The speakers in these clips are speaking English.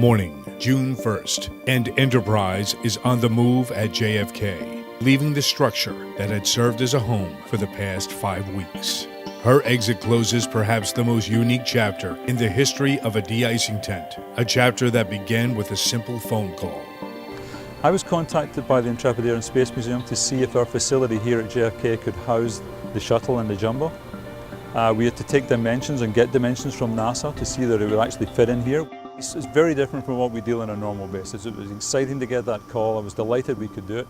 Morning, June 1st, and Enterprise is on the move at JFK, leaving the structure that had served as a home for the past 5 weeks. Her exit closes perhaps the most unique chapter in the history of a de-icing tent, a chapter that began with a simple phone call. I was contacted by the Intrepid Air and Space Museum to see if our facility here at JFK could house the shuttle and the jumbo. We had to take dimensions and get dimensions from NASA to see that it would actually fit in here. It's very different from what we deal on a normal basis. It was exciting to get that call. I was delighted we could do it.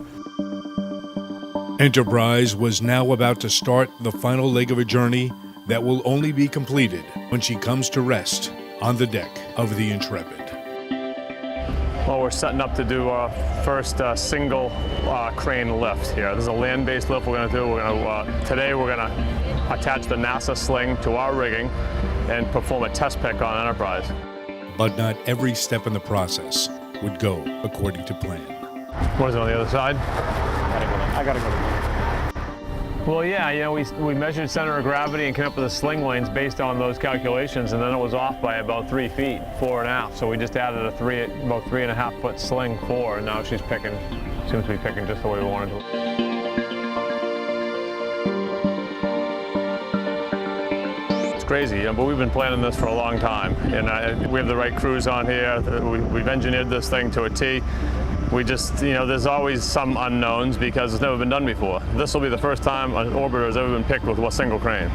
Enterprise was now about to start the final leg of a journey that will only be completed when she comes to rest on the deck of the Intrepid. Well, we're setting up to do our first single crane lift here. This is a land-based lift we're going to do. Today we're going to attach the NASA sling to our rigging and perform a test pick on Enterprise. But not every step in the process would go according to plan. What is it on the other side? I gotta go. Well, yeah, you know, we measured center of gravity and came up with the sling lanes based on those calculations, and then it was off by about 3 feet, 4.5. So we just added a about 3.5 foot sling forward, and now she's picking, seems to be picking just the way we wanted to. Crazy, but we've been planning this for a long time, and we have the right crews on here. We've engineered this thing to a T. We just, you know, there's always some unknowns because it's never been done before. This will be the first time an orbiter has ever been picked with a single crane.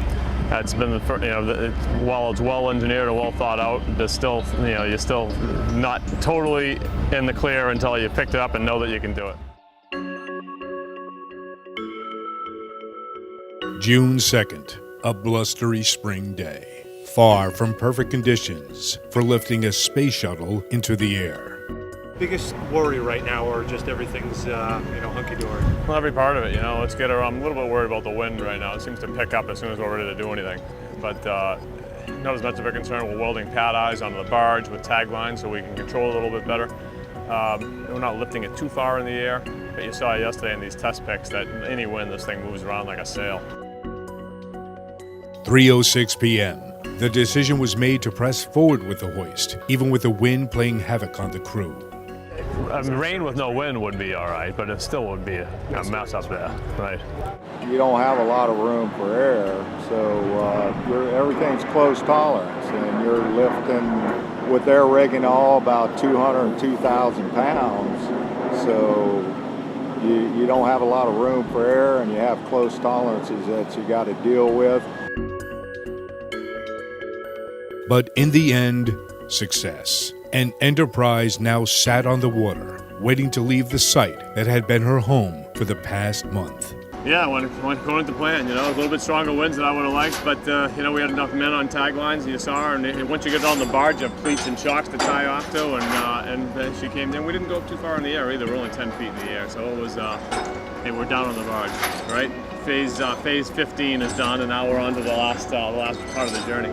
It's been the first, you know, while it's well engineered and well thought out, there's still, you know, you're still not totally in the clear until you picked it up and know that you can do it. June 2nd. A blustery spring day, far from perfect conditions for lifting a space shuttle into the air. Biggest worry right now, or just everything's hunky-dory? Well, every part of it, you know. Let's get her. I'm a little bit worried about the wind right now. It seems to pick up as soon as we're ready to do anything. But not as much of a concern. We're welding pad eyes onto the barge with tag lines so we can control it a little bit better. We're not lifting it too far in the air, but you saw yesterday in these test picks that any wind, this thing moves around like a sail. 3:06 p.m. The decision was made to press forward with the hoist, even with the wind playing havoc on the crew. Rain with no wind would be all right, but it still would be a mess up there, right? You don't have a lot of room for air, so everything's close tolerance, and you're lifting with their rigging all about 202,000 pounds. So you don't have a lot of room for air, and you have close tolerances that you got to deal with. But in the end, success. And Enterprise now sat on the water, waiting to leave the site that had been her home for the past month. Yeah, went according to plan. You know, a little bit stronger winds than I would have liked, but you know, we had enough men on tag lines. You saw her, and once you get on the barge, you have cleats and shocks to tie off to, and she came in. We didn't go up too far in the air either. We're only 10 feet in the air, so it was. Hey, we're down on the barge, right? Phase 15 is done, and now we're on to the last part of the journey.